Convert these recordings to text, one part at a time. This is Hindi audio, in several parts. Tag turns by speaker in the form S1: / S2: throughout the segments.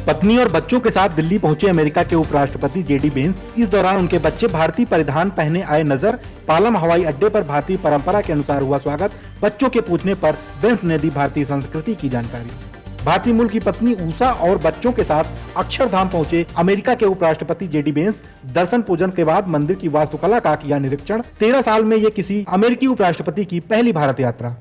S1: पत्नी और बच्चों के साथ दिल्ली पहुंचे अमेरिका के उपराष्ट्रपति जेडी वेंस। इस दौरान उनके बच्चे भारतीय परिधान पहने आए नजर। पालम हवाई अड्डे पर भारतीय परंपरा के अनुसार हुआ स्वागत। बच्चों के पूछने पर वेंस ने दी भारतीय संस्कृति की जानकारी। भारतीय मूल की पत्नी ऊषा और बच्चों के साथ अक्षरधाम पहुंचे अमेरिका के उपराष्ट्रपति जेडी वेंस। दर्शन पूजन के बाद मंदिर की वास्तुकला का किया निरीक्षण। 13 साल में ये किसी अमेरिकी उपराष्ट्रपति की पहली भारत यात्रा।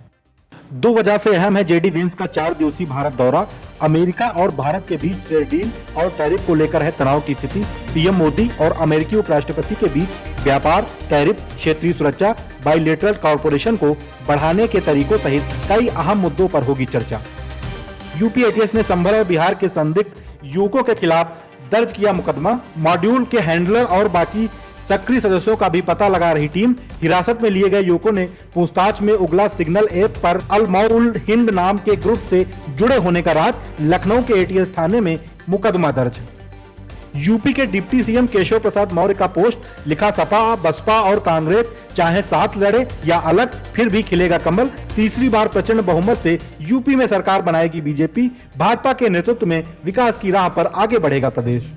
S1: 2 वजह से अहम है जेडी वेंस का 4 दिवसीय भारत दौरा। अमेरिका और भारत के बीच ट्रेड डील और टैरिफ को लेकर है तनाव की स्थिति। पीएम मोदी और अमेरिकी उपराष्ट्रपति के बीच व्यापार, टैरिफ, क्षेत्रीय सुरक्षा, बाइलेटरल कॉर्पोरेशन को बढ़ाने के तरीकों सहित कई अहम मुद्दों पर होगी चर्चा। यूपी एटीएस ने संभल और बिहार के संदिग्ध युवकों के खिलाफ दर्ज किया मुकदमा। मॉड्यूल के हैंडलर और बाकी सक्रिय सदस्यों का भी पता लगा रही टीम। हिरासत में लिए गए युवकों ने पूछताछ में उगला सिग्नल ऐप पर अल मौल हिंद नाम के ग्रुप से जुड़े होने का राज। लखनऊ के एटीएस थाने में मुकदमा दर्ज। यूपी के डिप्टी सीएम केशव प्रसाद मौर्य का पोस्ट लिखा, सपा, बसपा और कांग्रेस चाहे साथ लड़े या अलग, फिर भी खिलेगा कमल। तीसरी बार प्रचंड बहुमत से यूपी में सरकार बनाएगी बीजेपी। भाजपा के नेतृत्व में विकास की राह पर आगे बढ़ेगा प्रदेश।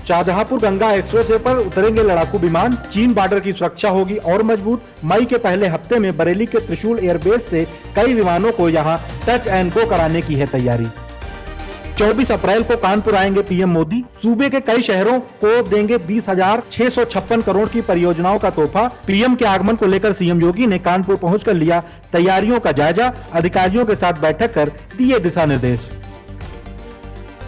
S1: शाहजहांपुर गंगा एक्सप्रेस वे पर उतरेंगे लड़ाकू विमान। चीन बॉर्डर की सुरक्षा होगी और मजबूत। मई के पहले हफ्ते में बरेली के त्रिशूल एयरबेस से कई विमानों को यहां टच एंड गो कराने की है तैयारी। 24 अप्रैल को कानपुर आएंगे पीएम मोदी। सूबे के कई शहरों को देंगे 20,656 करोड़ की परियोजनाओं का तोहफा। पीएम के आगमन को लेकर सीएम योगी ने कानपुर पहुंचकर लिया तैयारियों का जायजा। अधिकारियों के साथ बैठक कर दिए दिशा निर्देश।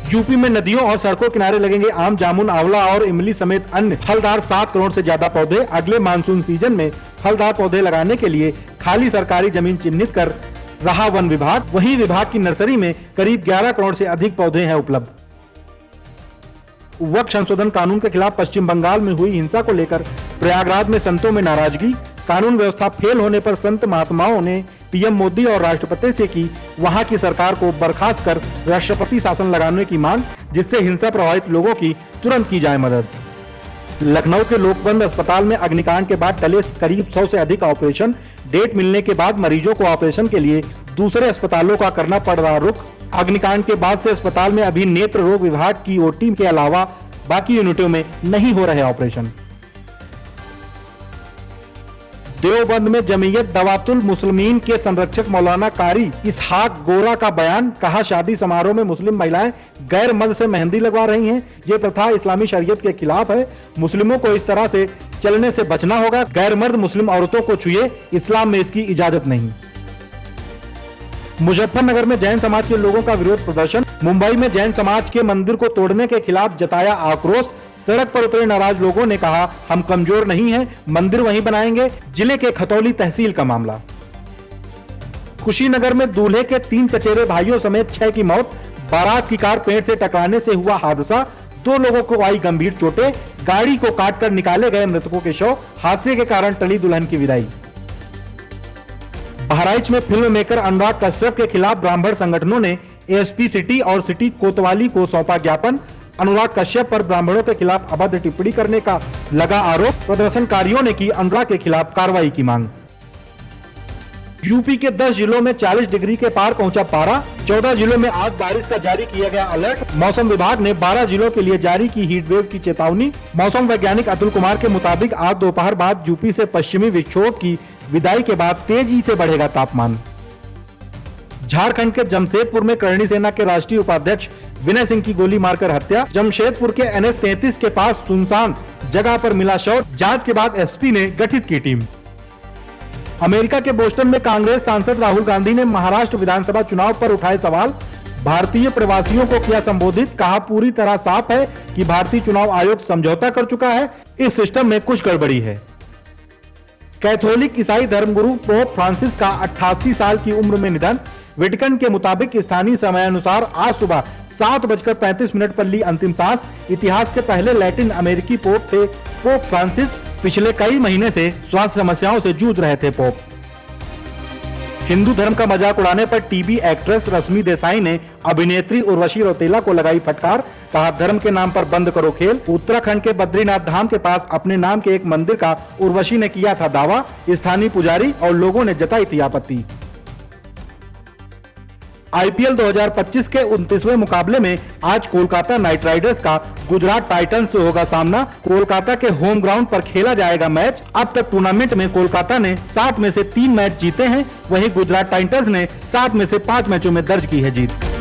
S1: यूपी में नदियों और सड़कों किनारे लगेंगे आम, जामुन, आंवला और इमली समेत अन्य फलदार 7 करोड़ से ज्यादा पौधे। अगले मानसून सीजन में फलदार पौधे लगाने के लिए खाली सरकारी जमीन चिन्हित कर रहा वन विभाग। वहीं विभाग की नर्सरी में करीब 11 करोड़ से अधिक पौधे हैं उपलब्ध। वक्फ संशोधन कानून के खिलाफ पश्चिम बंगाल में हुई हिंसा को लेकर प्रयागराज में संतों में नाराजगी। कानून व्यवस्था फेल होने पर संत महात्माओं ने पीएम मोदी और राष्ट्रपति से की वहां की सरकार को बर्खास्त कर राष्ट्रपति शासन लगाने की मांग, जिससे हिंसा प्रभावित लोगों की तुरंत की जाए मदद। लखनऊ के लोकबंद अस्पताल में अग्निकांड के बाद टले करीब 100 से अधिक ऑपरेशन। डेट मिलने के बाद मरीजों को ऑपरेशन के लिए दूसरे अस्पतालों का करना पड़ रहा रुख। अग्निकांड के बाद से अस्पताल में अभी नेत्र रोग विभाग की ओटी के अलावा बाकी यूनिटों में नहीं हो रहे ऑपरेशन। देवबंद में जमीयत दवातुल मुस्लिमीन के संरक्षक मौलाना कारी इसहाक गोरा का बयान। कहा, शादी समारोह में मुस्लिम महिलाएं गैर मर्द से मेहंदी लगवा रही हैं। ये प्रथा इस्लामी शरीयत के खिलाफ है। मुस्लिमों को इस तरह से चलने से बचना होगा। गैर मर्द मुस्लिम औरतों को छुए, इस्लाम में इसकी इजाजत नहीं। मुजफ्फरनगर में जैन समाज के लोगों का विरोध प्रदर्शन। मुंबई में जैन समाज के मंदिर को तोड़ने के खिलाफ जताया आक्रोश। सड़क पर उतरे नाराज लोगों ने कहा, हम कमजोर नहीं हैं, मंदिर वहीं बनाएंगे। जिले के खतौली तहसील का मामला। कुशीनगर में दूल्हे के 3 चचेरे भाइयों समेत 6 की मौत। बारात की कार पेड़ से टकराने से हुआ हादसा। 2 लोगों को आई गंभीर चोटें। गाड़ी को काटकर निकाले गए मृतकों के शव। हादसे के कारण टली दुल्हन की विदाई। बहराइच में फिल्म मेकर अनुराग कश्यप के खिलाफ ब्राह्मण संगठनों ने एसपी सिटी और सिटी कोतवाली को सौंपा ज्ञापन। अनुराग कश्यप पर ब्राह्मणों के खिलाफ अभद्र टिप्पणी करने का लगा आरोप। प्रदर्शनकारियों ने की अनुराग के खिलाफ कार्रवाई की मांग। यूपी के 10 जिलों में 40 डिग्री के पार पहुंचा पारा। 14 जिलों में आज बारिश का जारी किया गया अलर्ट। मौसम विभाग ने 12 जिलों के लिए जारी की हीट वेव की चेतावनी। मौसम वैज्ञानिक अतुल कुमार के मुताबिक आज दोपहर बाद यूपी से पश्चिमी विक्षोभ की विदाई के बाद तेजी से बढ़ेगा तापमान। झारखंड के जमशेदपुर में करणी सेना के राष्ट्रीय उपाध्यक्ष विनय सिंह की गोली मारकर हत्या। जमशेदपुर के NH 33 के पास सुनसान जगह पर मिला शव। जांच के बाद एसपी ने गठित की टीम। अमेरिका के बोस्टन में कांग्रेस सांसद राहुल गांधी ने महाराष्ट्र विधानसभा चुनाव पर उठाए सवाल। भारतीय प्रवासियों को किया संबोधित। कहा, पूरी तरह साफ है कि भारतीय चुनाव आयोग समझौता कर चुका है। इस सिस्टम में कुछ गड़बड़ी है। कैथोलिक ईसाई धर्मगुरु पोप फ्रांसिस का 88 साल की उम्र में निधन। वेटिकन के मुताबिक स्थानीय समयानुसार आज सुबह 7:35 पर ली अंतिम सांस। इतिहास के पहले लैटिन अमेरिकी पोप थे पोप फ्रांसिस। पिछले कई महीने से स्वास्थ्य समस्याओं से जूझ रहे थे पोप। हिंदू धर्म का मजाक उड़ाने पर टीवी एक्ट्रेस रश्मि देसाई ने अभिनेत्री उर्वशी रौतेला को लगाई फटकार। कहा, धर्म के नाम पर बंद करो खेल। उत्तराखंड के बद्रीनाथ धाम के पास अपने नाम के एक मंदिर का उर्वशी ने किया था दावा। स्थानीय पुजारी और लोगों ने जताई थी आपत्ति। आईपीएल 2025 के 29वें मुकाबले में आज कोलकाता नाइट राइडर्स का गुजरात टाइटंस से होगा सामना। कोलकाता के होम ग्राउंड पर खेला जाएगा मैच। अब तक टूर्नामेंट में कोलकाता ने 7 में से 3 मैच जीते हैं, वहीं गुजरात टाइटंस ने 7 में से 5 मैचों में दर्ज की है जीत।